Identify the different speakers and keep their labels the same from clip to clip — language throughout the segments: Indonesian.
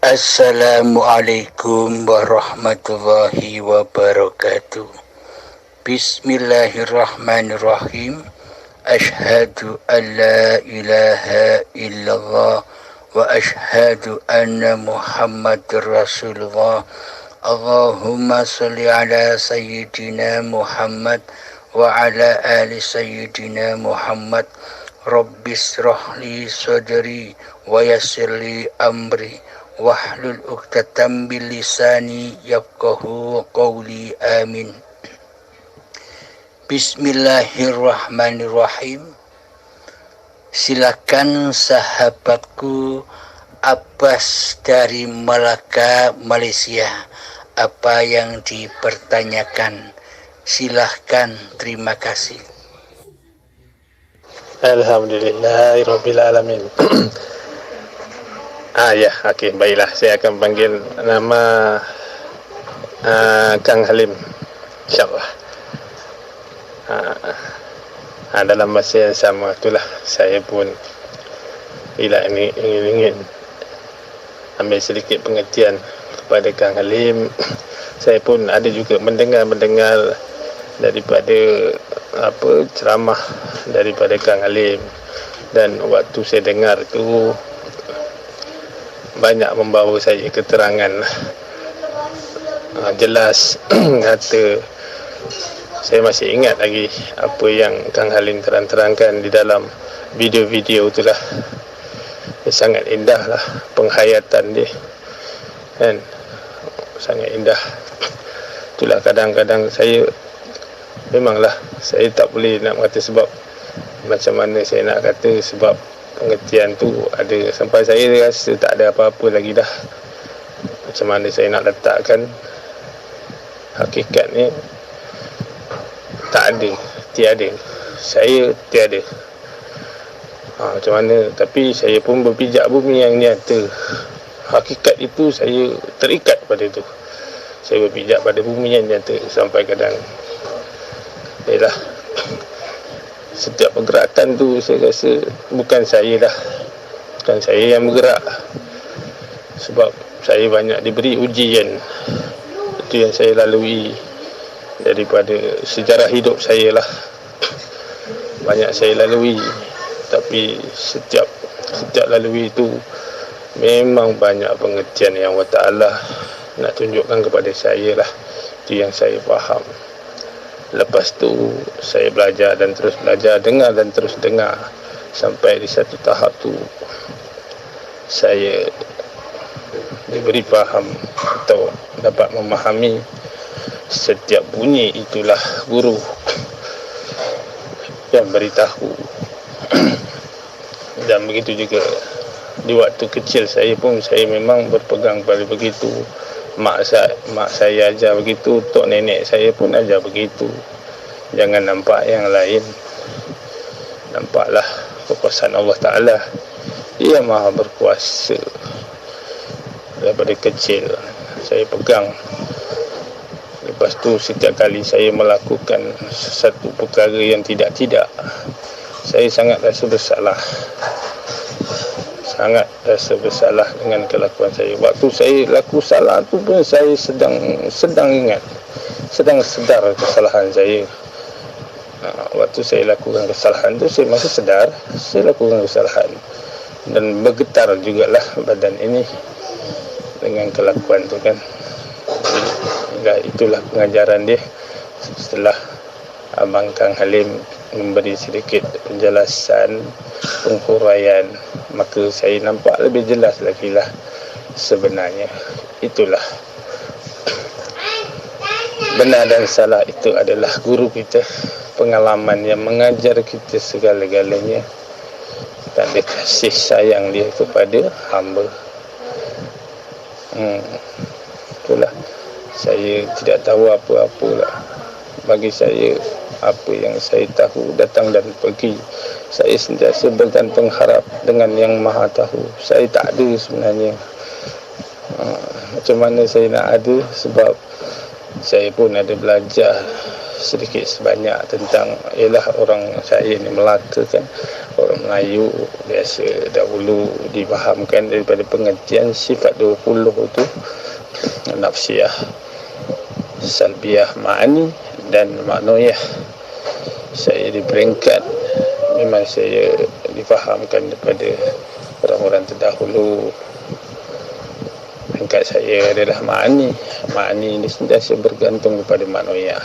Speaker 1: Assalamualaikum warahmatullahi wabarakatuh. Bismillahirrahmanirrahim. Ashhadu an la ilaha illallah wa ashhadu anna Muhammadur Rasulullah. Allahumma salli ala sayyidina Muhammad wa ala ali sayyidina Muhammad. Rabbis rahli sadri wa yassirli amri wahlul 'uqdatam min lisani yafqahu qawli. Amin. Bismillahirrahmanirrahim. Silakan sahabatku Abbas dari Melaka, Malaysia. Apa yang dipertanyakan? Silahkan, terima kasih.
Speaker 2: Alhamdulillahirabbil alamin. Ya, okey, baiklah. Saya akan panggil nama Kang Halim, insyaAllah. Dalam masa yang sama itulah saya pun ingin ambil sedikit pengertian kepada Kang Halim. Saya pun ada juga mendengar daripada ceramah daripada Kang Halim, dan waktu saya dengar tu banyak membawa saya keterangan jelas. Kata saya masih ingat lagi apa yang Kang Halim terangkan di dalam video-video itulah. Sangat indah lah penghayatan dia, kan, sangat indah. Itulah kadang-kadang saya memanglah saya tak boleh nak kata sebab macam mana saya nak kata, sebab pengertian tu ada sampai saya rasa tak ada apa-apa lagi dah. Macam mana saya nak letakkan hakikat ni, tak ada, tiada, saya tiada. Macam mana, tapi saya pun berpijak bumi yang nyata. Hakikat itu saya terikat pada itu. Saya berpijak pada bumi yang nyata sampai kadang yalah, setiap pergerakan tu saya rasa bukan saya dah, bukan saya yang bergerak, sebab saya banyak diberi ujian. Itu yang saya lalui daripada sejarah hidup saya lah. Banyak saya lalui, tapi setiap lalui itu memang banyak pengertian yang Allah Ta'ala nak tunjukkan kepada saya lah. Itu yang saya faham. Lepas tu saya belajar dan terus belajar, dengar dan terus dengar, sampai di satu tahap tu saya diberi faham atau dapat memahami setiap bunyi itulah guru yang beritahu. Dan begitu juga di waktu kecil saya pun, saya memang berpegang pada begitu. Mak saya ajar begitu, tok nenek saya pun ajar begitu. Jangan nampak yang lain, nampaklah kekuasaan Allah Ta'ala. Dia maha berkuasa. Daripada kecil saya pegang. Lepas tu setiap kali saya melakukan sesuatu perkara yang tidak, saya sangat rasa bersalah. Sangat rasa bersalah dengan kelakuan saya. Waktu saya laku salah tu pun saya sedang ingat, sedang sedar kesalahan saya. Waktu saya lakukan kesalahan tu, saya masih sedar saya lakukan kesalahan, dan bergetar jugalah badan ini dengan kelakuan tu, kan. Jadi, itulah pengajaran dia. Setelah Abang Kang Halim memberi sedikit penjelasan, penghuraian, maka saya nampak lebih jelas lagi lah sebenarnya. Itulah benar dan salah itu adalah guru kita, pengalaman yang mengajar kita segala-galanya, tanda kasih sayang dia kepada hamba. Itulah, saya tidak tahu apa-apa lah. Bagi saya, apa yang saya tahu datang dan pergi. Saya sentiasa bergantung harap dengan yang maha tahu. Saya tak ada sebenarnya. Macam mana saya nak ada, sebab saya pun ada belajar sedikit sebanyak tentang, ialah orang saya ni Melaka, kan. orang Melayu biasa dahulu difahamkan daripada pengertian sifat 20 itu nafsiyah, salbiyah, ma'ani dan ma'nawiyah. Saya di peringkat memang saya difahamkan daripada orang-orang terdahulu. Peringkat saya adalah ma'ani. Ma'ani ini sentiasa bergantung kepada ma'nawiyah,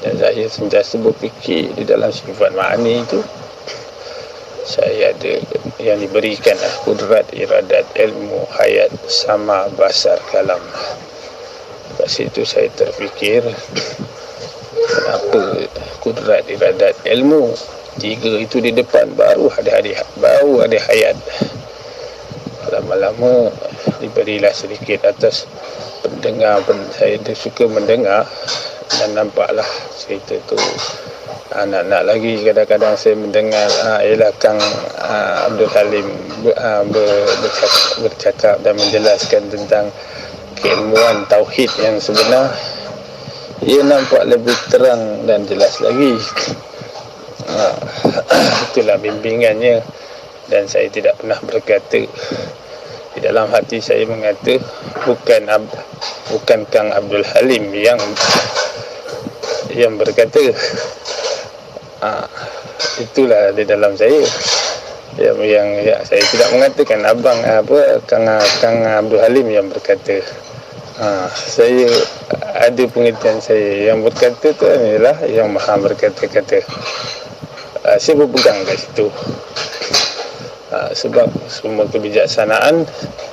Speaker 2: dan saya sentiasa berfikir di dalam sifat ma'ani itu saya ada yang diberikan kudrat, iradat, ilmu, hayat, sama, basar, kalam. Kat situ saya terfikir, kenapa kudrat, iradat, ilmu, tiga itu di depan, baru ada hayat. Lama-lama diberilah sedikit atas pendengar. Saya suka mendengar dan nampaklah cerita tu nak lagi. Kadang-kadang saya mendengar ialah Kang Abdul Halim bercakap dan menjelaskan tentang keilmuan tauhid yang sebenar. Ia nampak lebih terang dan jelas lagi. Itulah bimbingannya. Dan saya tidak pernah berkata, di dalam hati saya mengata, bukan Kang Abdul Halim yang berkata. Itulah di dalam saya yang saya tidak mengatakan Kang Abdul Halim yang berkata. Saya ada pengertian saya yang berkata tu adalah yang maha berkata-kata. Saya berpegang kat situ. Sebab semua kebijaksanaan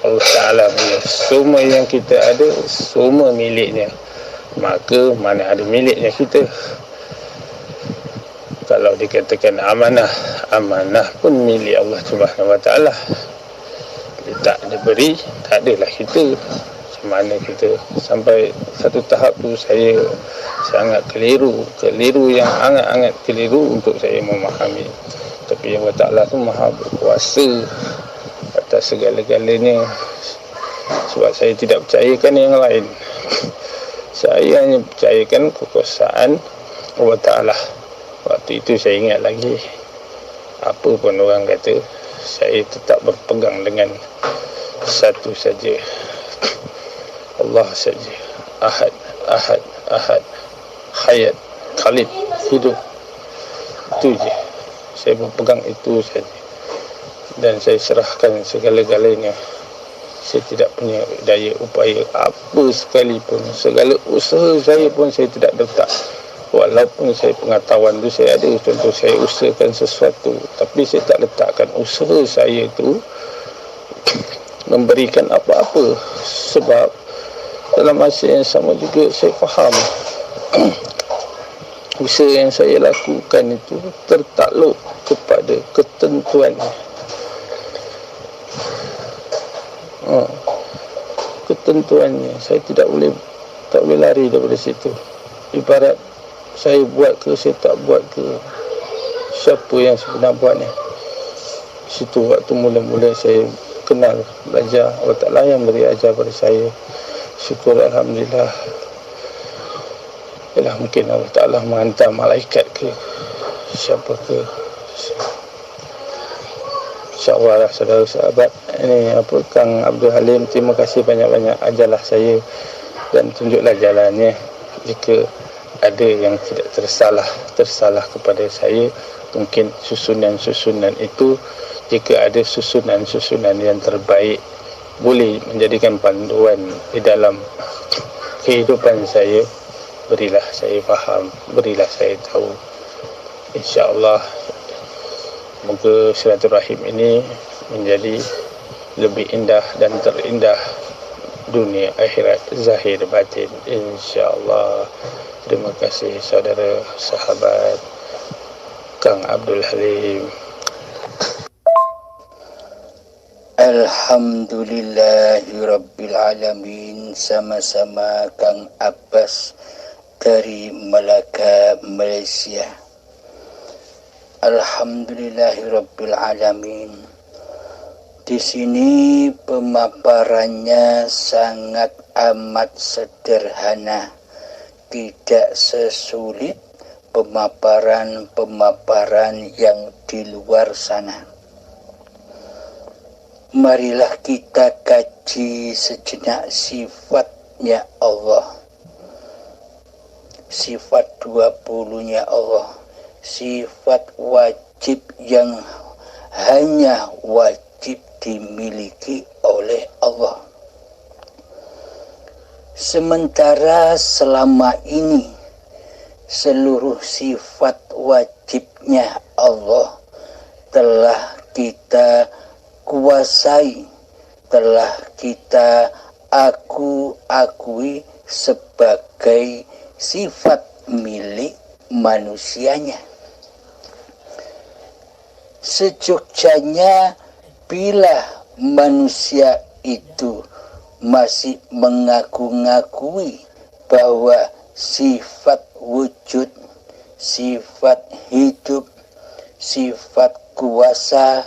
Speaker 2: Allah Ta'ala punya, semua yang kita ada semua miliknya. Maka mana ada miliknya kita. Kalau dikatakan amanah pun milik Allah Subhanahu Wa Ta'ala. Dia tak diberi, tak adalah kita. Macam mana kita sampai satu tahap tu saya sangat keliru yang sangat keliru untuk saya memahami. Tapi Allah Ta'ala tu maha berkuasa atas segala-galanya. Sebab saya tidak percayakan yang lain. Saya hanya percayakan kekuasaan Allah Ta'ala. Waktu itu saya ingat lagi, apa pun orang kata, saya tetap berpegang dengan satu saja, Allah saja. Ahad, hayat, khalid, hidup. Itu je. Saya berpegang itu saja. Dan saya serahkan segala-galanya. Saya tidak punya daya upaya apa sekalipun. Segala usaha saya pun saya tidak letak. Walaupun saya pengetahuan tu saya ada, contoh saya usahakan sesuatu, tapi saya tak letakkan usaha saya tu memberikan apa-apa. Sebab dalam masa yang sama juga saya faham usaha yang saya lakukan itu tertakluk kepada ketentuannya. Ketentuannya, saya tak boleh lari daripada situ. Ibarat saya buat ke saya tak buat ke, siapa yang sebenar buatnya. Situ waktu mula-mula saya kenal, belajar, Allah Ta'ala yang beri ajar pada saya. Syukur Alhamdulillah. Ialah mungkin Allah Ta'ala menghantar malaikat ke siapa ke. InsyaAllah lah saudara sahabat, ini Kang Abdul Halim, terima kasih banyak-banyak, ajarlah saya dan tunjuklah jalannya. Jika ada yang tidak tersalah kepada saya, mungkin susunan-susunan itu, jika ada susunan-susunan yang terbaik boleh menjadikan panduan di dalam kehidupan saya, berilah saya faham, berilah saya tahu. InsyaAllah moga silaturahim ini menjadi lebih indah dan terindah dunia akhirat, zahir batin, insyaAllah. Terima kasih saudara sahabat Kang Abdul Halim.
Speaker 1: Alhamdulillahirrabbilalamin. Sama-sama Kang Abbas dari Melaka, Malaysia. Alhamdulillahirrabbilalamin. Di sini pemaparannya sangat amat sederhana, tidak sesulit pemaparan-pemaparan yang di luar sana. Marilah kita kaji sejenak sifatnya Allah, sifat 20-nya Allah, sifat wajib yang hanya wajib dimiliki oleh Allah. Sementara selama ini seluruh sifat wajibnya Allah telah kita kuasai, telah kita akui sebagai sifat milik manusianya. Sejogjanya bila manusia itu masih mengaku-ngakui bahwa sifat wujud, sifat hidup, sifat kuasa,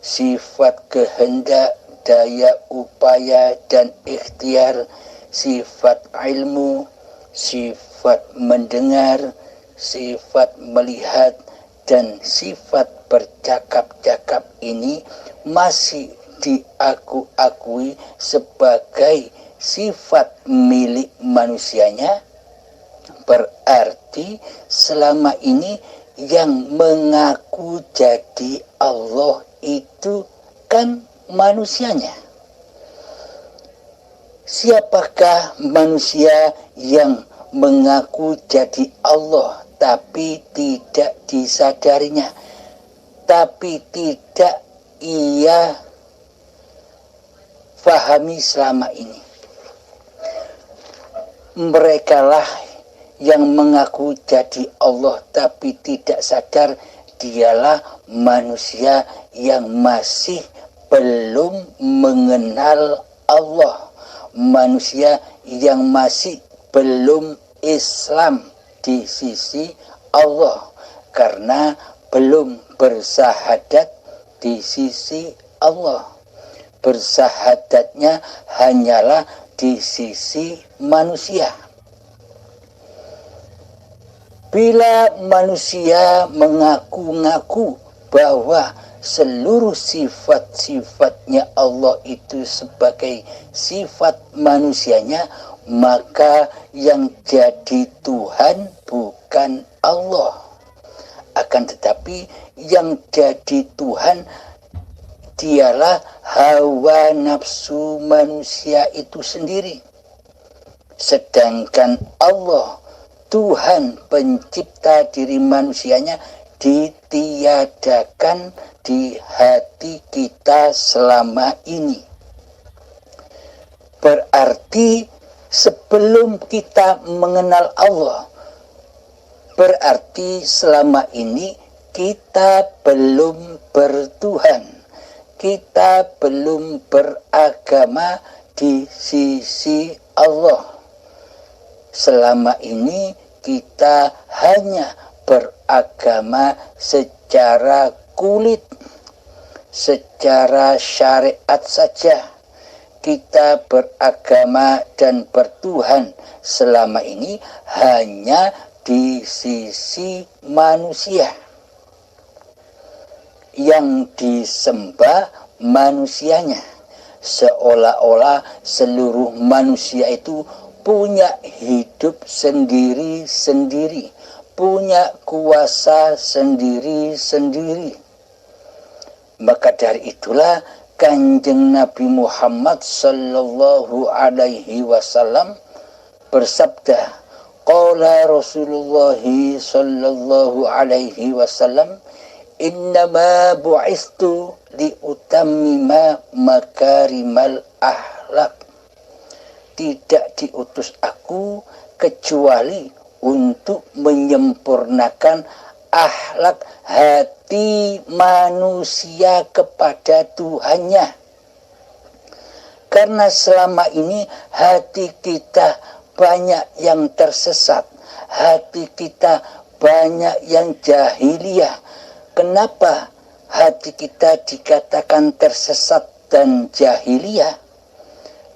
Speaker 1: sifat kehendak, daya upaya dan ikhtiar, sifat ilmu, sifat mendengar, sifat melihat, dan sifat bercakap-cakap ini masih diakui sebagai sifat milik manusianya, berarti selama ini yang mengaku jadi Allah itu kan manusianya. Siapakah manusia yang mengaku jadi Allah tapi tidak disadarinya, tapi tidak ia fahami selama ini? Merekalah yang mengaku jadi Allah tapi tidak sadar dialah manusia yang masih belum mengenal Allah, manusia yang masih belum Islam di sisi Allah karena belum bersahadat di sisi Allah. Bersahadatnya hanyalah di sisi manusia. Bila manusia mengaku-ngaku bahwa seluruh sifat-sifatnya Allah itu sebagai sifat manusianya, maka yang jadi Tuhan bukan Allah. Akan tetapi yang jadi Tuhan dialah hawa nafsu manusia itu sendiri. Sedangkan Allah, Tuhan pencipta diri manusianya, ditiadakan di hati kita selama ini. Berarti sebelum kita mengenal Allah, berarti selama ini kita belum bertuhan, kita belum beragama di sisi Allah. Selama ini kita hanya beragama secara kulit, secara syariat saja. Kita beragama dan bertuhan selama ini hanya di sisi manusia. Yang disembah manusianya. Seolah-olah seluruh manusia itu punya hidup sendiri-sendiri, punya kuasa sendiri-sendiri. Maka dari itulah Kanjeng Nabi Muhammad sallallahu alaihi wasallam bersabda, qala Rasulullah sallallahu alaihi wasallam, innama bu'istu liutammima makarimal akhlak. Tidak diutus aku kecuali untuk menyempurnakan akhlak hati manusia kepada Tuhannya. Karena selama ini hati kita banyak yang tersesat, hati kita banyak yang jahiliyah. Kenapa hati kita dikatakan tersesat dan jahiliyah?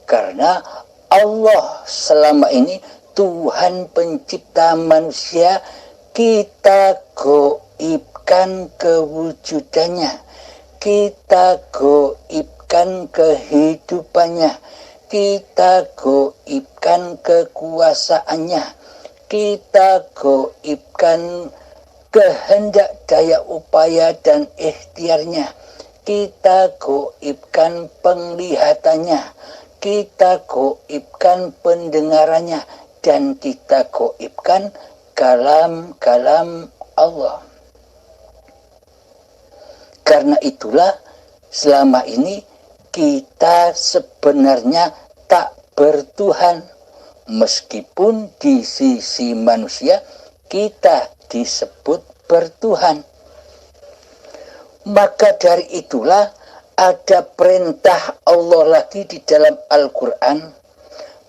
Speaker 1: Karena Allah selama ini, Tuhan pencipta manusia, kita goibkan kewujudannya, kita goibkan kehidupannya, kita goibkan kekuasaannya, kita goibkan kehendak daya upaya dan ikhtiarnya, kita goibkan penglihatannya, kita goibkan pendengarannya, dan kita goibkan kalam-kalam Allah. Karena itulah selama ini kita sebenarnya tak bertuhan, meskipun di sisi manusia kita disebut bertuhan. Maka dari itulah ada perintah Allah lagi di dalam Al-Quran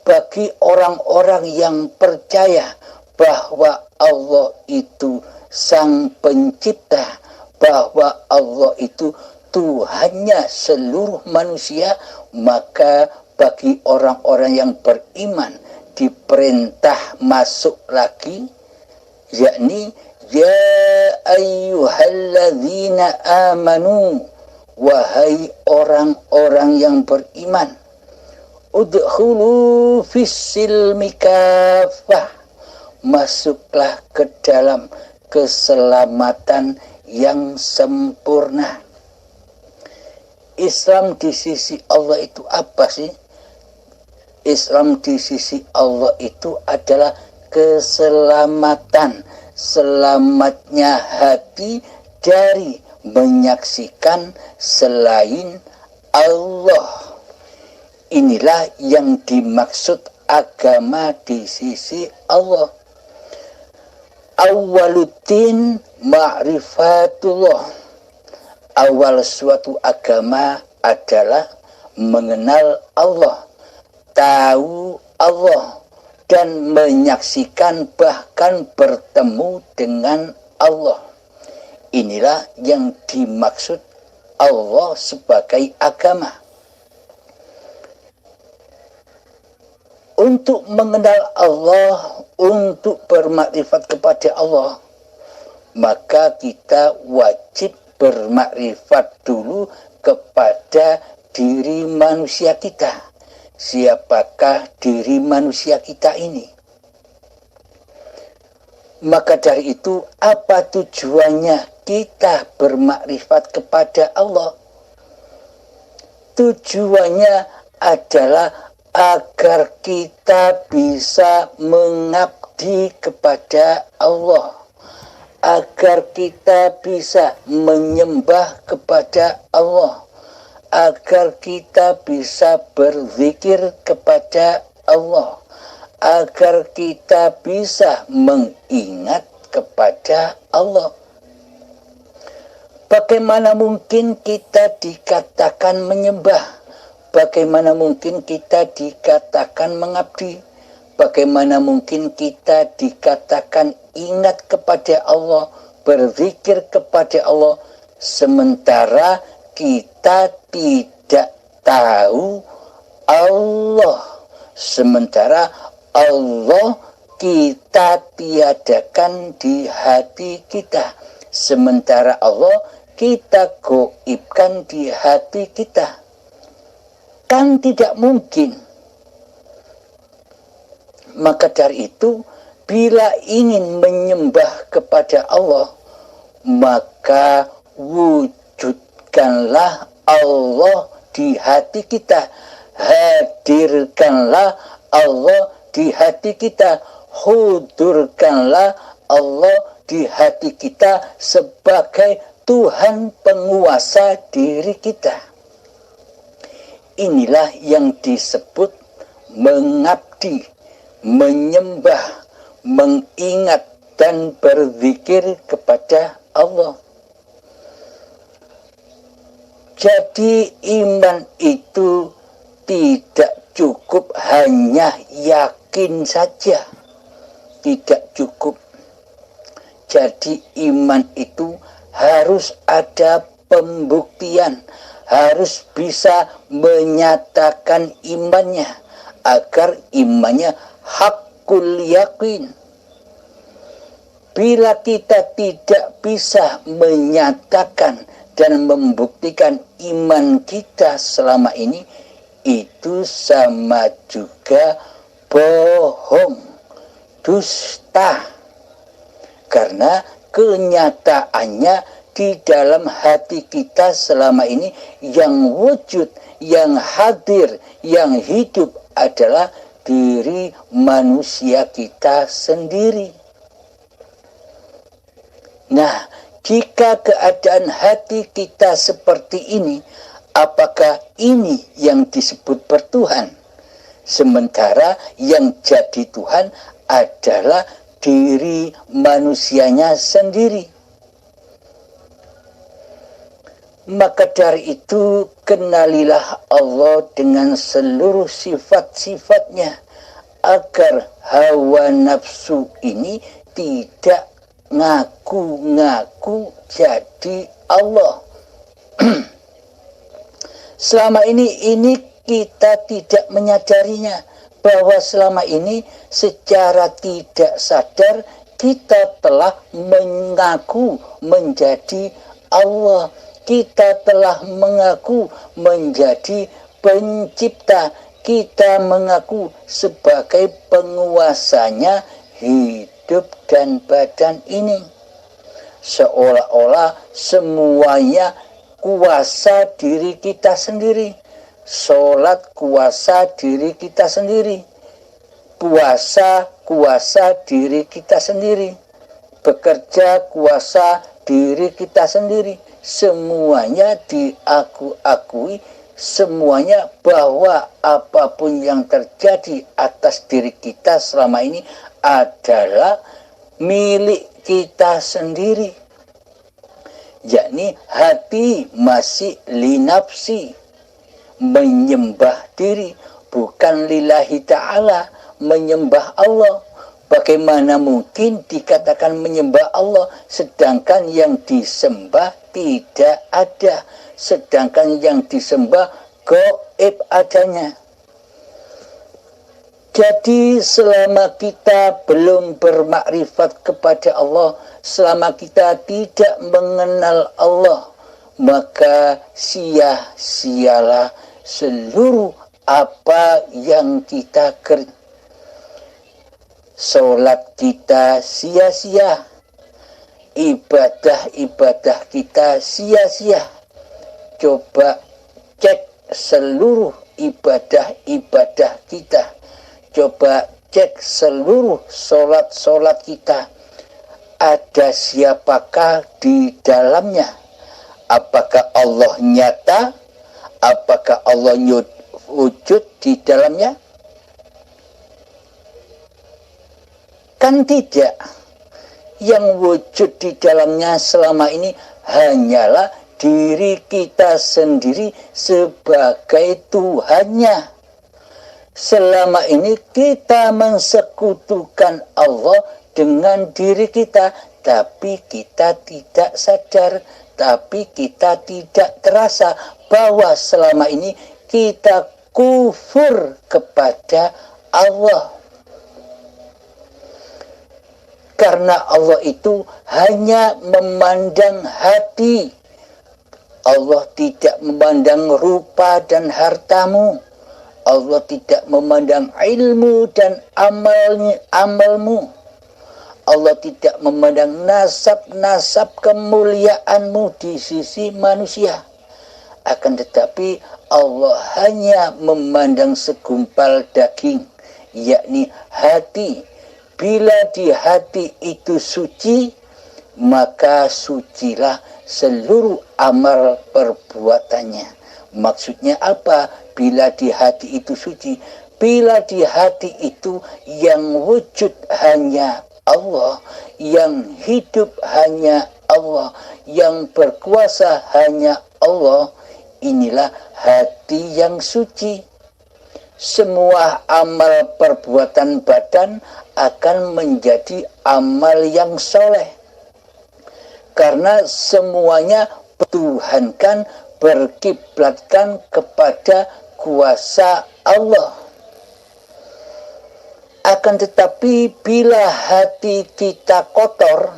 Speaker 1: bagi orang-orang yang percaya bahwa Allah itu Sang Pencipta, bahwa Allah itu Tuhannya seluruh manusia. Maka bagi orang-orang yang beriman diperintah masuk lagi, yakni ya ayyuhalladzina amanu, wahai orang-orang yang beriman, udkhulu fis-silmi kafah, masuklah ke dalam keselamatan yang sempurna. Islam di sisi Allah itu apa sih? Islam di sisi Allah itu adalah keselamatan, selamatnya hati dari menyaksikan selain Allah. Inilah yang dimaksud agama di sisi Allah. Awwaluddin ma'rifatullah. Awal suatu agama adalah mengenal Allah, tahu Allah, dan menyaksikan bahkan bertemu dengan Allah. Inilah yang dimaksud Allah sebagai agama. Untuk mengenal Allah, untuk bermakrifat kepada Allah, maka kita wajib bermakrifat dulu kepada diri manusia kita. Siapakah diri manusia kita ini? Maka dari itu, apa tujuannya kita bermakrifat kepada Allah? Tujuannya adalah agar kita bisa mengabdi kepada Allah, agar kita bisa menyembah kepada Allah, agar kita bisa berzikir kepada Allah, agar kita bisa mengingat kepada Allah. Bagaimana mungkin kita dikatakan menyembah? Bagaimana mungkin kita dikatakan mengabdi? Bagaimana mungkin kita dikatakan ingat kepada Allah, berzikir kepada Allah, sementara kita tidak tahu Allah, sementara Allah kita tiadakan di hati kita, sementara Allah kita goibkan di hati kita? Kan tidak mungkin. Maka dari itu, bila ingin menyembah kepada Allah, maka wujudkanlah Allah di hati kita. Hadirkanlah Allah di hati kita. Hudurkanlah Allah di hati kita sebagai Tuhan penguasa diri kita. Inilah yang disebut mengabdi, menyembah, mengingat dan berzikir kepada Allah. Jadi iman itu tidak cukup hanya yakin saja, tidak cukup. Jadi iman itu harus ada pembuktian, harus bisa menyatakan imannya agar imannya hakul yakin. Bila kita tidak bisa menyatakan dan membuktikan iman kita selama ini, itu sama juga bohong, dusta. Karena kenyataannya di dalam hati kita selama ini yang wujud, yang hadir, yang hidup adalah diri manusia kita sendiri. Nah, jika keadaan hati kita seperti ini, apakah ini yang disebut bertuhan? Sementara yang jadi Tuhan adalah diri manusianya sendiri. Maka dari itu, kenalilah Allah dengan seluruh sifat-sifatnya, agar hawa nafsu ini tidak ngaku-ngaku jadi Allah. Selama ini kita tidak menyadarinya, bahwa selama ini secara tidak sadar kita telah mengaku menjadi Allah. Kita telah mengaku menjadi pencipta. Kita mengaku sebagai penguasanya hidup dan badan ini. Seolah-olah semuanya kuasa diri kita sendiri. Sholat kuasa diri kita sendiri. Puasa kuasa diri kita sendiri. Bekerja kuasa diri kita sendiri. Semuanya diakui, semuanya bahwa apapun yang terjadi atas diri kita selama ini adalah milik kita sendiri. Yakni hati masih linafsi, menyembah diri, bukan lillahi ta'ala, menyembah Allah. Bagaimana mungkin dikatakan menyembah Allah sedangkan yang disembah tidak ada, sedangkan yang disembah gaib adanya. Jadi selama kita belum bermakrifat kepada Allah, selama kita tidak mengenal Allah, maka sia-sialah seluruh apa yang kita kerjakan. Sholat kita sia-sia, ibadah-ibadah kita sia-sia. Coba cek seluruh ibadah-ibadah kita. Coba cek seluruh sholat-sholat kita. Ada siapakah di dalamnya? Apakah Allah nyata? Apakah Allah wujud di dalamnya? Kan tidak. Yang wujud di dalamnya selama ini hanyalah diri kita sendiri sebagai Tuhannya. Selama ini kita mensekutukan Allah dengan diri kita, tapi kita tidak sadar, tapi kita tidak terasa bahwa selama ini kita kufur kepada Allah. Karena Allah itu hanya memandang hati. Allah tidak memandang rupa dan hartamu. Allah tidak memandang ilmu dan amalmu. Allah tidak memandang nasab-nasab kemuliaanmu di sisi manusia. Akan tetapi Allah hanya memandang segumpal daging, yakni hati. Bila di hati itu suci, maka sucilah seluruh amal perbuatannya. Maksudnya apa? Bila di hati itu suci, bila di hati itu yang wujud hanya Allah, yang hidup hanya Allah, yang berkuasa hanya Allah, inilah hati yang suci. Semua amal perbuatan badan akan menjadi amal yang soleh. Karena semuanya bertuhankan, berkiblatkan kepada kuasa Allah. Akan tetapi bila hati kita kotor,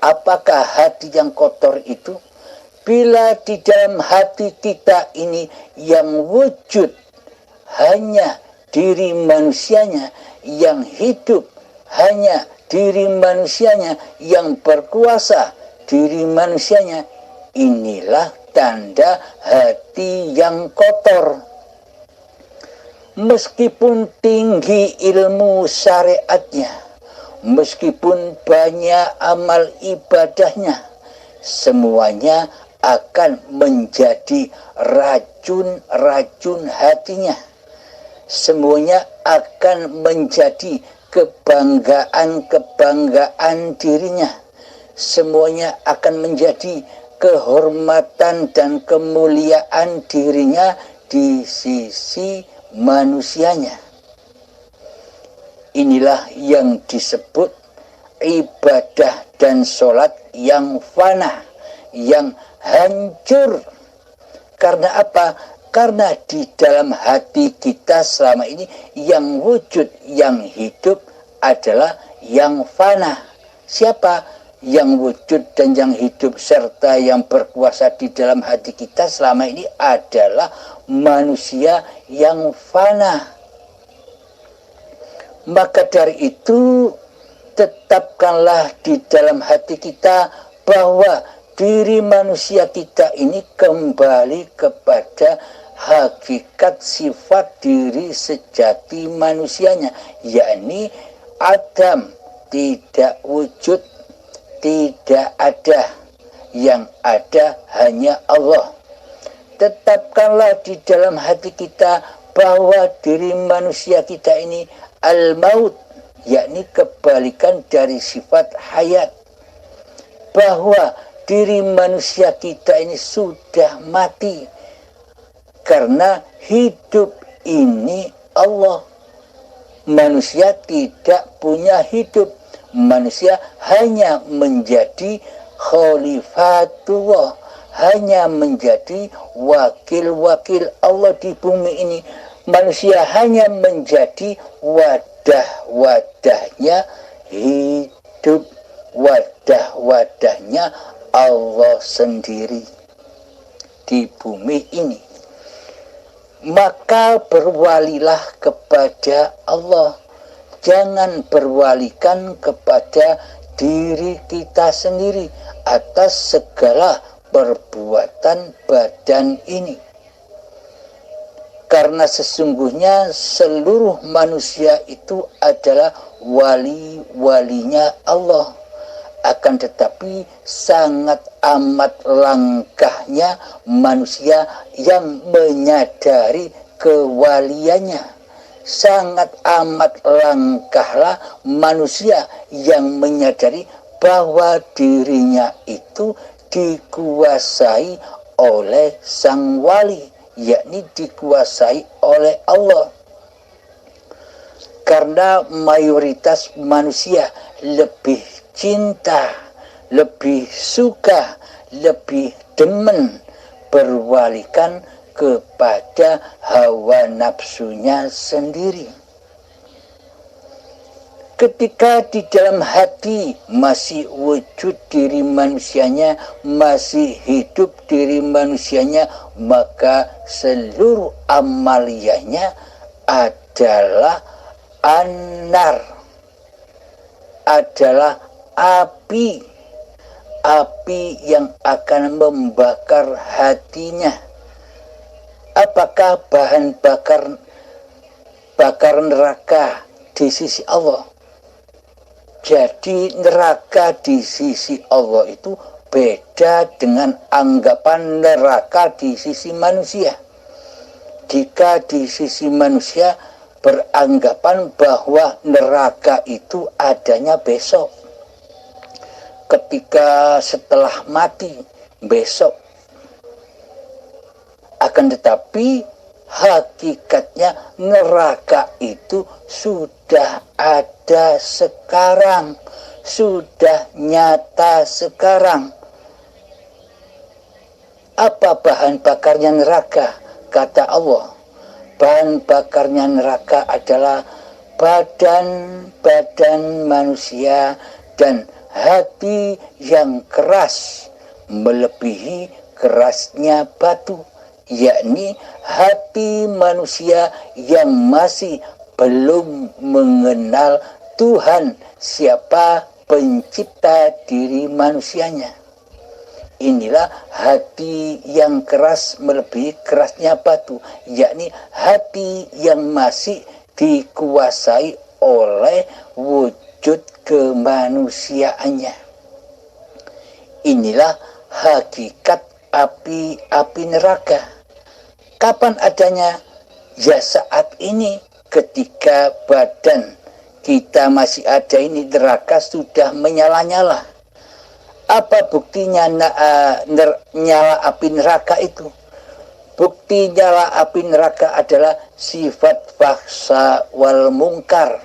Speaker 1: apakah hati yang kotor itu? Bila di dalam hati kita ini yang wujud hanya diri manusianya, yang hidup hanya diri manusianya, yang berkuasa diri manusianya, inilah tanda hati yang kotor. Meskipun tinggi ilmu syariatnya, meskipun banyak amal ibadahnya, semuanya akan menjadi racun-racun hatinya. Semuanya akan menjadi kebanggaan-kebanggaan dirinya. Semuanya akan menjadi kehormatan dan kemuliaan dirinya di sisi manusianya. Inilah yang disebut ibadah dan sholat yang fana, yang hancur. Karena apa? Karena di dalam hati kita selama ini yang wujud, yang hidup adalah yang fana. Siapa yang wujud dan yang hidup serta yang berkuasa di dalam hati kita selama ini adalah manusia yang fana. Maka dari itu tetapkanlah di dalam hati kita bahwa diri manusia kita ini kembali kepada hakikat sifat diri sejati manusianya, yakni Adam, tidak wujud, tidak ada, yang ada hanya Allah. Tetapkanlah di dalam hati kita bahwa diri manusia kita ini al-maut, yakni kebalikan dari sifat hayat. Bahwa diri manusia kita ini sudah mati, karena hidup ini Allah. Manusia tidak punya hidup. Manusia hanya menjadi khalifatullah, hanya menjadi wakil-wakil Allah di bumi ini. Manusia hanya menjadi wadah-wadahnya hidup, wadah-wadahnya Allah sendiri di bumi ini. Maka berwalilah kepada Allah. Jangan berwalikan kepada diri kita sendiri atas segala perbuatan badan ini. Karena sesungguhnya seluruh manusia itu adalah wali-walinya Allah. Akan tetapi sangat amat langkahnya manusia yang menyadari kewaliannya. Sangat amat langkahlah manusia yang menyadari bahwa dirinya itu dikuasai oleh sang wali, yakni dikuasai oleh Allah. Karena mayoritas manusia lebih cinta, lebih suka, lebih demen berwalikan kepada hawa nafsunya sendiri. Ketika di dalam hati masih wujud diri manusianya, masih hidup diri manusianya, maka seluruh amaliyahnya adalah anar, adalah api yang akan membakar hatinya. Apakah bahan bakar neraka di sisi Allah? Jadi neraka di sisi Allah itu beda dengan anggapan neraka di sisi manusia. Jika di sisi manusia beranggapan bahwa neraka itu adanya besok, ketika setelah mati, besok. Akan tetapi hakikatnya neraka itu sudah ada sekarang, sudah nyata sekarang. Apa bahan bakarnya neraka? Kata Allah, bahan bakarnya neraka adalah badan manusia dan hati yang keras melebihi kerasnya batu, yakni hati manusia yang masih belum mengenal Tuhan, siapa pencipta diri manusianya. Inilah hati yang keras melebihi kerasnya batu, yakni hati yang masih dikuasai oleh wujud kemanusiaannya. Inilah hakikat api neraka. Kapan adanya? Ya saat ini, ketika badan kita masih ada ini, neraka sudah menyala-nyala. Apa buktinya nyala api neraka itu? Bukti nyala api neraka adalah sifat faksa wal mungkar.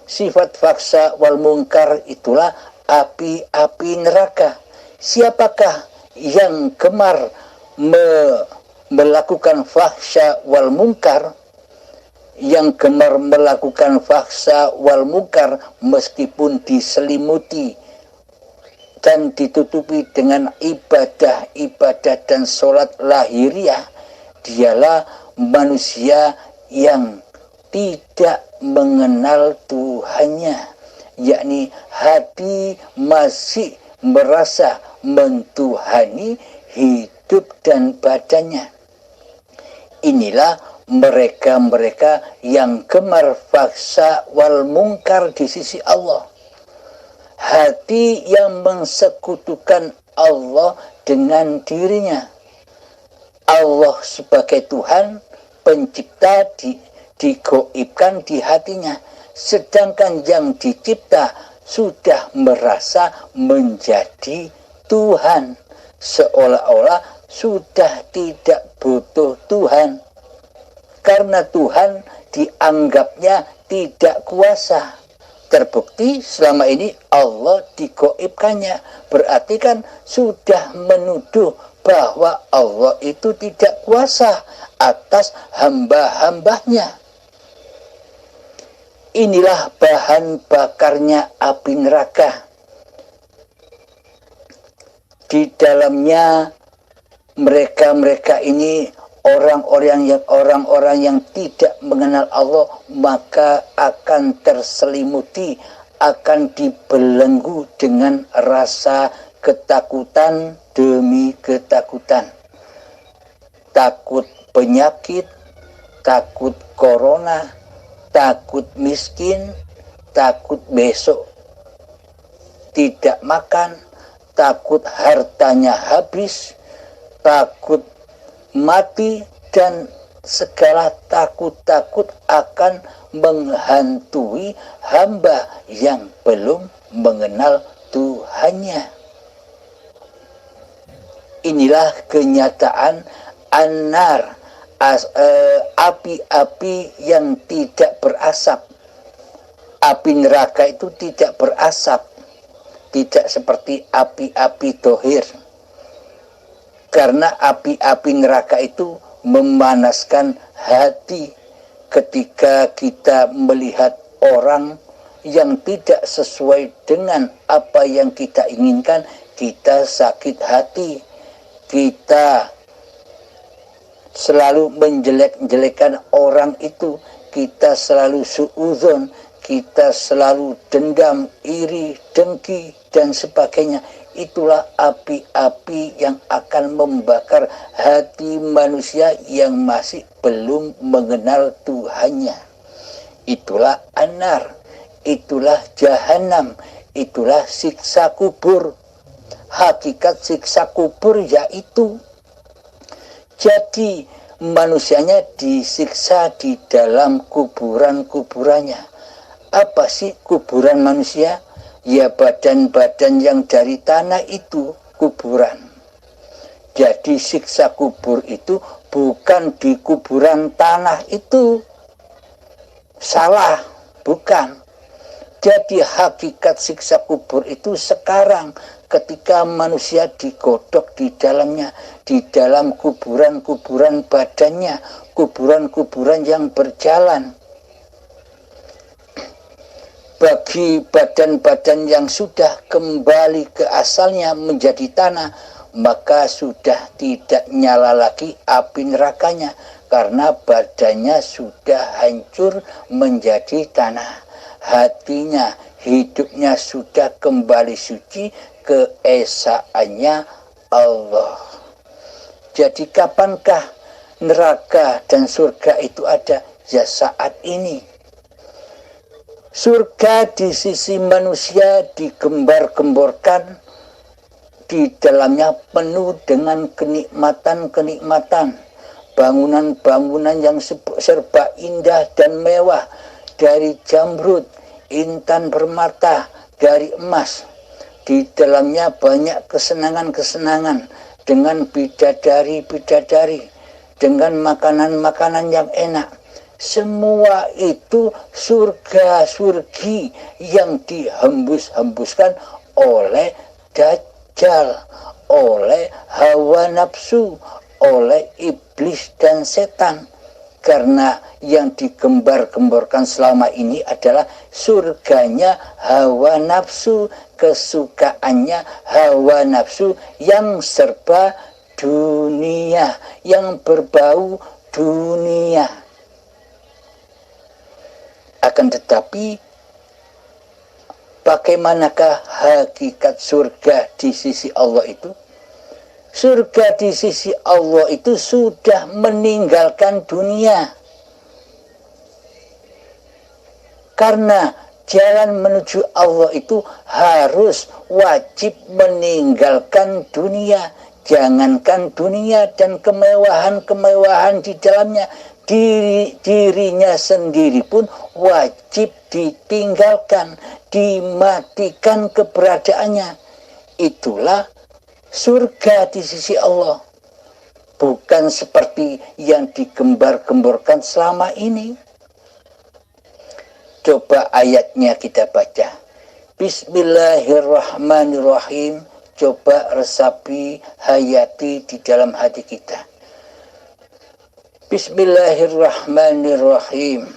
Speaker 1: Sifat faksa wal mungkar itulah api neraka. Siapakah yang gemar melakukan faksa wal mungkar? Yang gemar melakukan faksa wal mungkar meskipun diselimuti dan ditutupi dengan ibadah dan sholat lahiriah, dialah manusia yang tidak mengenal Tuhannya, yakni hati masih merasa mentuhani hidup dan badannya. Inilah mereka yang gemar faksa wal mungkar di sisi Allah. Hati yang mensekutukan Allah dengan dirinya. Allah sebagai Tuhan pencipta digoibkan di hatinya. Sedangkan yang dicipta sudah merasa menjadi Tuhan. Seolah-olah sudah tidak butuh Tuhan. Karena Tuhan dianggapnya tidak kuasa. Terbukti selama ini Allah digoibkannya. Berarti kan sudah menuduh bahwa Allah itu tidak kuasa atas hamba-hambanya. Inilah bahan bakarnya api neraka. Di dalamnya mereka ini orang-orang yang tidak mengenal Allah, maka akan terselimuti, akan dibelenggu dengan rasa ketakutan demi ketakutan. Takut penyakit, takut corona, takut miskin, takut besok tidak makan, takut hartanya habis, takut mati, dan segala takut-takut akan menghantui hamba yang belum mengenal Tuhannya. Inilah kenyataan an-nar, api-api yang tidak berasap. Api neraka itu tidak berasap, tidak seperti api-api dohir. Karena api-api neraka itu memanaskan hati. Ketika kita melihat orang yang tidak sesuai dengan apa yang kita inginkan, kita sakit hati. Kita selalu menjelek-jelekan orang itu. Kita selalu suudzon. Kita selalu dendam, iri, dengki, dan sebagainya. Itulah api-api yang akan membakar hati manusia yang masih belum mengenal Tuhannya. Itulah an-nar, itulah jahanam, itulah siksa kubur. Hakikat siksa kubur yaitu, jadi manusianya disiksa di dalam kuburan-kuburannya. Apa sih kuburan manusia? Ya badan-badan yang dari tanah itu kuburan. Jadi siksa kubur itu bukan di kuburan tanah itu. Salah, bukan. Jadi hakikat siksa kubur itu sekarang ketika manusia digodok di dalamnya, di dalam kuburan-kuburan badannya, kuburan-kuburan yang berjalan. bagi badan-badan yang sudah kembali ke asalnya menjadi tanah, maka sudah tidak nyala lagi api nerakanya, karena badannya sudah hancur menjadi tanah. Hatinya, hidupnya sudah kembali suci keesaannya Allah. Jadi kapankah neraka dan surga itu ada? Ya saat ini. Surga di sisi manusia digembar-gemborkan, di dalamnya penuh dengan kenikmatan-kenikmatan, bangunan-bangunan yang serba indah dan mewah, dari jamrud, intan permata, dari emas. Di dalamnya banyak kesenangan-kesenangan, dengan bidadari-bidadari, dengan makanan-makanan yang enak. Semua itu surga-surgi yang dihembus-hembuskan oleh Dajjal, oleh hawa nafsu, oleh iblis dan setan. Karena yang digembar-gemborkan selama ini adalah surganya hawa nafsu, kesukaannya hawa nafsu yang serba dunia, yang berbau dunia. Akan tetapi, bagaimanakah hakikat surga di sisi Allah itu? Surga di sisi Allah itu sudah meninggalkan dunia. Karena jalan menuju Allah itu harus wajib meninggalkan dunia. Jangankan dunia dan kemewahan-kemewahan di dalamnya, dirinya sendiri pun wajib ditinggalkan, dimatikan keberadaannya. Itulah surga di sisi Allah. Bukan seperti yang digembar-gemborkan selama ini. Coba ayatnya kita baca. Bismillahirrahmanirrahim. Coba resapi, hayati di dalam hati kita. Bismillahirrahmanirrahim.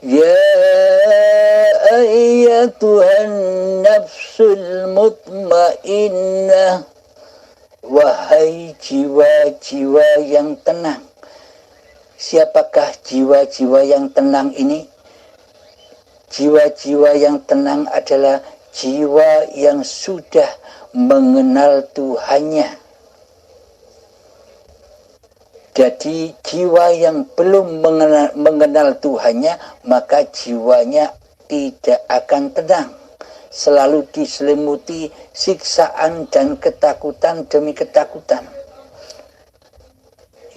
Speaker 1: Ya ayyatuhan nafsul mutmainnah, wahai jiwa-jiwa yang tenang. Siapakah jiwa-jiwa yang tenang ini? Jiwa-jiwa yang tenang adalah jiwa yang sudah mengenal Tuhannya. Jadi jiwa yang belum mengenal Tuhannya, maka jiwanya tidak akan tenang. Selalu diselimuti siksaan dan ketakutan demi ketakutan.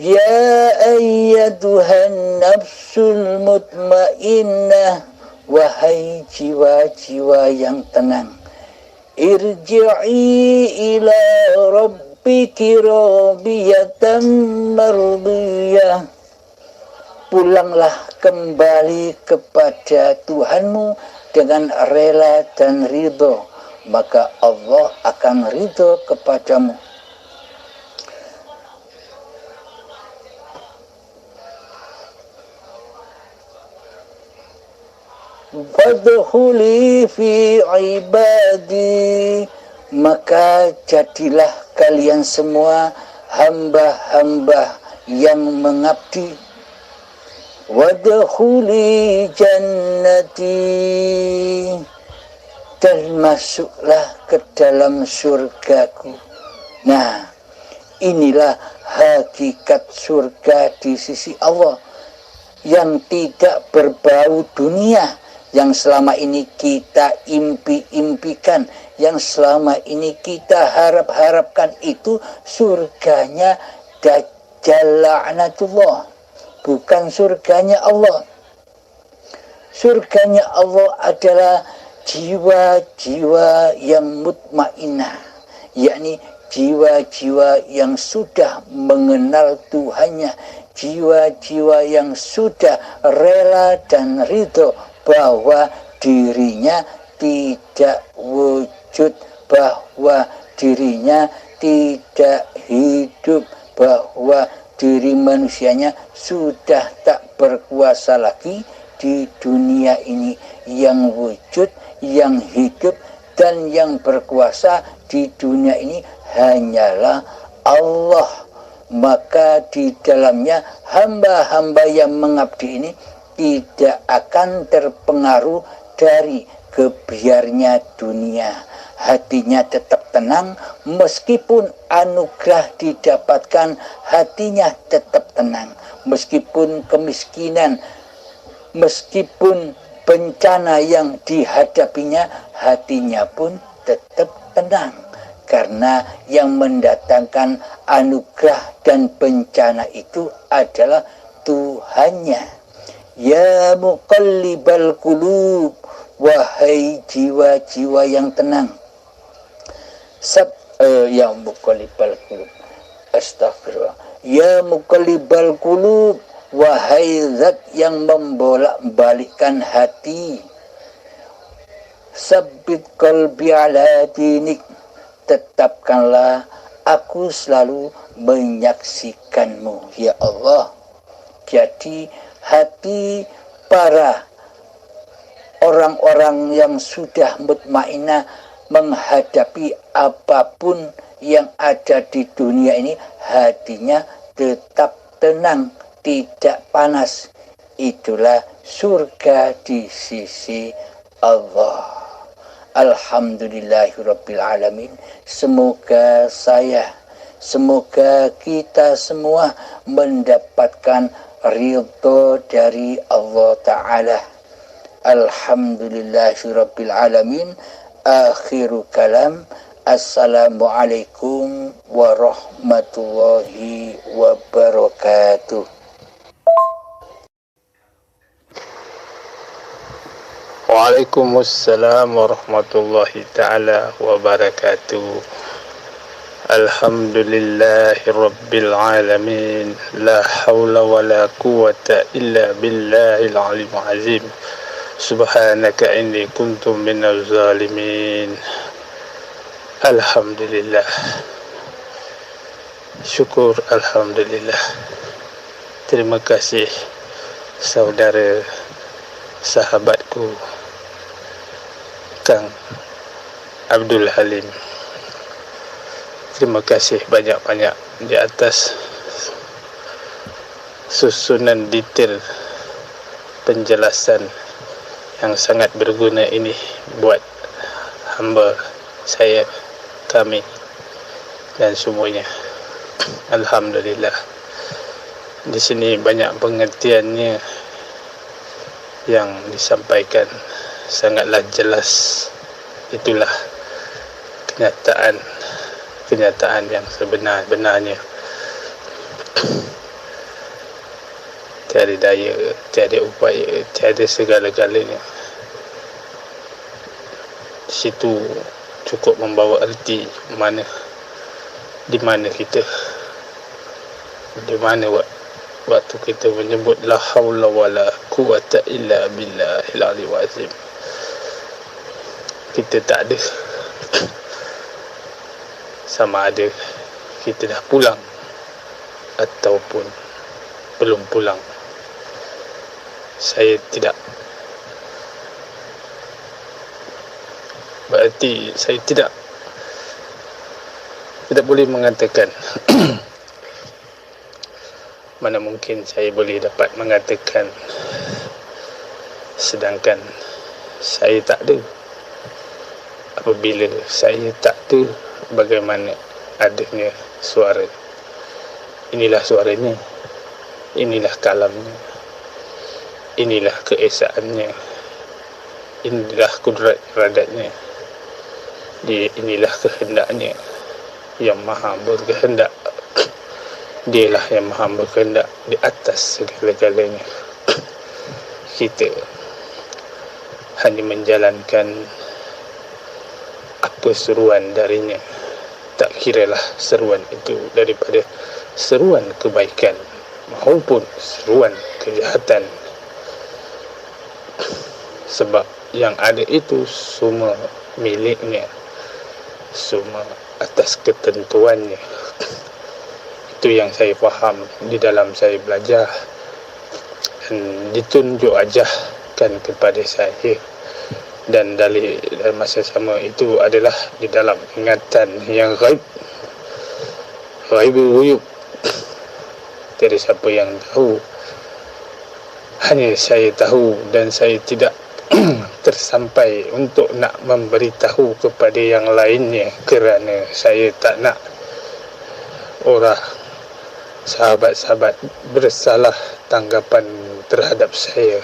Speaker 1: Ya ayyatuhan nafsul mutmainnah, wahai jiwa-jiwa yang tenang. Irji'i ila rabbiki radiyatan mardiyah. Pulanglah kembali kepada Tuhanmu dengan rela dan ridho, maka Allah akan ridho kepadamu. Fadkhuli fi ibadi, maka jadilah kalian semua hamba-hamba yang mengabdi. Wadkhuli jannati, dan masuklah ke dalam surgaku. Nah, inilah hakikat surga di sisi Allah, yang tidak berbau dunia, yang selama ini kita impi-impikan, yang selama ini kita harap-harapkan itu surganya Dajjal la'natullah, bukan surganya Allah. Surganya Allah adalah jiwa-jiwa yang mutmainnah, yakni jiwa-jiwa yang sudah mengenal Tuhannya, jiwa-jiwa yang sudah rela dan ridho bahwa dirinya tidak wujud, bahwa dirinya tidak hidup, bahwa diri manusianya sudah tak berkuasa lagi di dunia ini. Yang wujud, yang hidup, dan yang berkuasa di dunia ini hanyalah Allah. Maka di dalamnya hamba-hamba yang mengabdi ini tidak akan terpengaruh dari gebiarnya dunia. Hatinya tetap tenang, meskipun anugerah didapatkan, hatinya tetap tenang. Meskipun kemiskinan, meskipun bencana yang dihadapinya, hatinya pun tetap tenang. Karena yang mendatangkan anugerah dan bencana itu adalah Tuhannya. Ya muqallibal qulub, wahai jiwa-jiwa yang tenang. Ya muqallibal qulub, astagfirullah. Ya muqallibal qulub, wahai zat yang membolak-balikkan hati. Sabbit qalbi ala dinik, tetapkanlah aku selalu menyaksikanmu, ya Allah. Jadi hati para orang-orang yang sudah mutmainah menghadapi apapun yang ada di dunia ini, hatinya tetap tenang, tidak panas. Itulah surga di sisi Allah. Alhamdulillahirabbil alamin. Semoga kita semua mendapatkan ridho dari Allah Ta'ala. Alhamdulillahirabbil alamin. Akhiru kalam. Assalamualaikum warahmatullahi wabarakatuh.
Speaker 2: Waalaikumsalam warahmatullahi ta'ala wabarakatuh. Alhamdulillahi rabbil alamin. La hawla wa la quwata illa billahil alim azim. Subhanaka inni kuntu minaz zalimin. Alhamdulillah. Syukur alhamdulillah. Terima kasih saudara sahabatku Kang Abdul Halim. Terima kasih banyak-banyak di atas susunan detail penjelasan yang sangat berguna ini buat hamba saya, kami dan semuanya. Alhamdulillah. Di sini banyak pengertiannya yang disampaikan, sangatlah jelas. Itulah kenyataan yang sebenar-benarnya. Tiada daya, tiada upaya, tiada segala-galanya. Situ cukup membawa erti di mana kita, di mana waktu kita menyebut la haula wala quwata illa billahil aliyyil azim. Kita tak ada, sama ada kita dah pulang ataupun belum pulang. Saya tidak, berarti saya tidak boleh mengatakan mana mungkin saya boleh dapat mengatakan sedangkan saya tak ada. Apabila saya tak ada, bagaimana adanya suara. Inilah suaranya, inilah kalamnya, inilah keesaannya, inilah kudrat iradatnya, inilah kehendaknya yang maha berkehendak. Dialah yang maha berkehendak di atas segala-galanya. Kita hanya menjalankan apa seruan darinya. Tak kiralah seruan itu daripada seruan kebaikan maupun seruan kejahatan. Sebab yang ada itu semua miliknya, semua atas ketentuannya. Itu yang saya faham di dalam saya belajar, dan ditunjuk ajarkan kepada saya. Dan dalam masa sama itu adalah di dalam ingatan yang ghaib ghuyub. Tiada siapa yang tahu, hanya saya tahu, dan saya tidak tersampai untuk nak memberitahu kepada yang lainnya, kerana saya tak nak orang sahabat-sahabat bersalah tanggapan terhadap saya,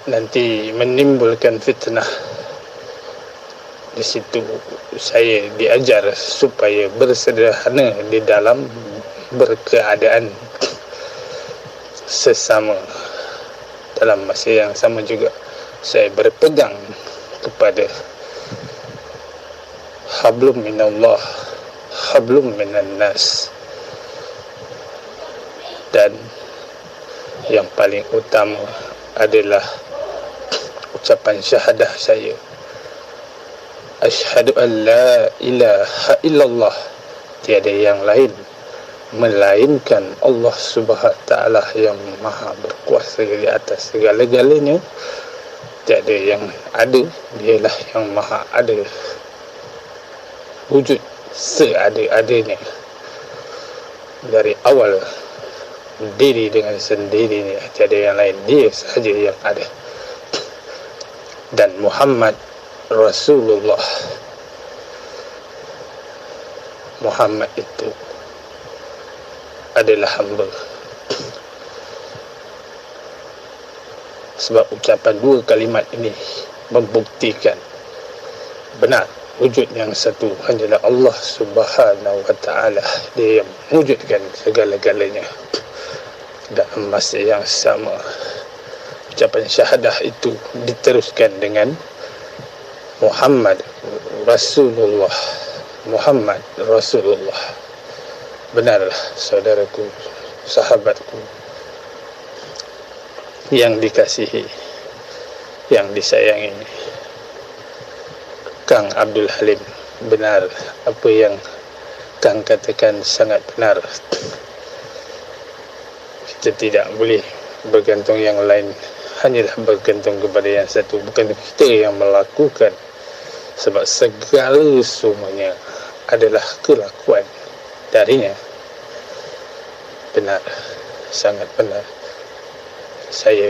Speaker 2: nanti menimbulkan fitnah. Di situ saya diajar supaya bersederhana di dalam berkeadaan sesama. Dalam masa yang sama juga saya berpegang kepada hablum minallah, hablum minan nas. Dan yang paling utama adalah ucapan syahadah saya, asyhadu an la ilaha illallah, tiada yang lain melainkan Allah Subhanahu Ta'ala yang maha berkuasa di atas segala-galanya. Tiada yang ada, dialah yang maha ada, wujud seada-adanya, dari awal berdiri dengan sendirinya, tiada yang lain, dia sahaja yang ada. Dan Muhammad Rasulullah, Muhammad itu adalah hamba. Sebab ucapan dua kalimat ini membuktikan benar wujud yang satu hanyalah Allah Subhanahu wa Ta'ala. Dia yang mewujudkan segala-galanya. Dalam masa yang sama, ucapan syahadah itu diteruskan dengan Muhammad Rasulullah, Muhammad Rasulullah. Benarlah saudaraku, sahabatku yang dikasihi, yang disayangi, Kang Abdul Halim, benar apa yang Kang katakan, sangat benar. Kita tidak boleh bergantung yang lain, hanyalah bergantung kepada yang satu. Bukan kita yang melakukan, sebab segala semuanya adalah kelakuan darinya. Benar, sangat benar. Saya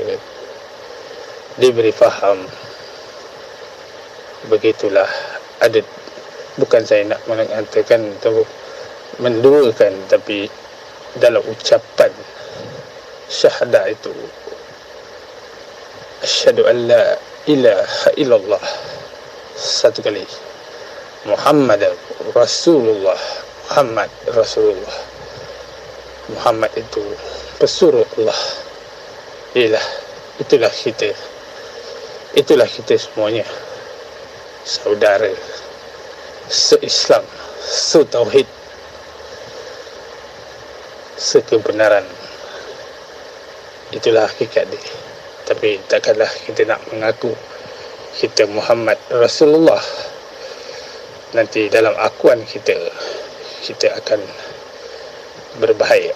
Speaker 2: diberi faham, begitulah adat. Bukan saya nak mengatakan atau menduakan, tapi dalam ucapan syahadah itu, asyhadu an la ilaha illallah, satu kali, Muhammad Rasulullah, Muhammad Rasulullah. Muhammad itu pesuruh Allah. Itulah kita semuanya, saudara se-Islam, se-tauhid, se-kebenaran. Itulah hakikat dia. Tapi takkanlah kita nak mengaku kita Muhammad Rasulullah, nanti dalam akuan kita akan berbahaya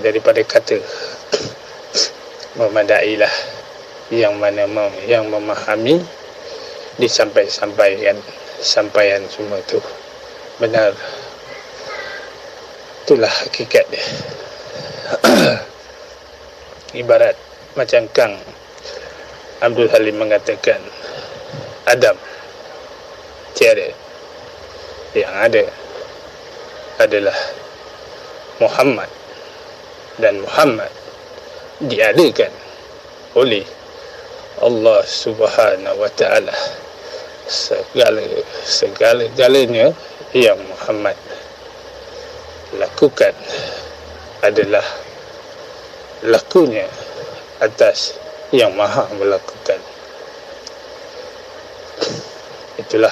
Speaker 2: daripada kata memadailah, yang mana yang memahami disampaikan semua itu benar. Itulah hakikat dia. Ibarat macam Kang Abdul Halim mengatakan, Adam tiada, yang ada adalah Muhammad, dan Muhammad diadakan oleh Allah Subhanahu wa Ta'ala. Segala-galanya yang Muhammad lakukan adalah lakunya atas yang maha melakukan. Itulah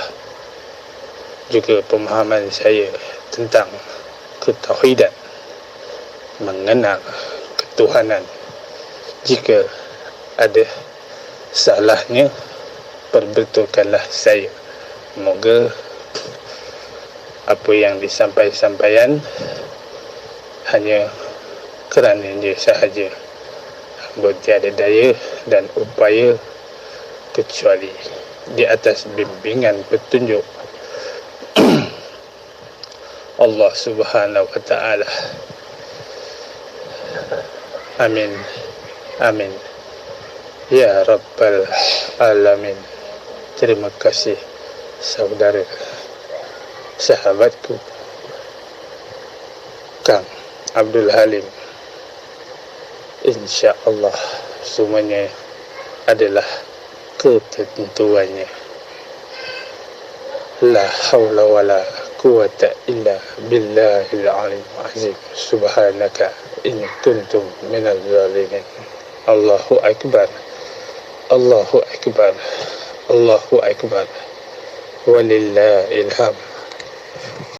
Speaker 2: juga pemahaman saya tentang ketauhidan, mengenal ketuhanan. Jika ada salahnya, perbetulkanlah saya. Moga apa yang disampaikan hanya kerana dia sahaja. Hamba tiada daya dan upaya kecuali di atas bimbingan petunjuk Allah Subhanahu wa ta'ala. Amin. Amin. Ya Rabbal Alamin. Terima kasih saudara, sahabatku Kang Abdul Halim. InsyaAllah semuanya adalah ketentuannya. La hawla wa la quwata illa billahil alim azim. Subhanaka in kuntum minal zalimin. Allahu Akbar. Allahu Akbar. Allahu Akbar. Walillahil hamd.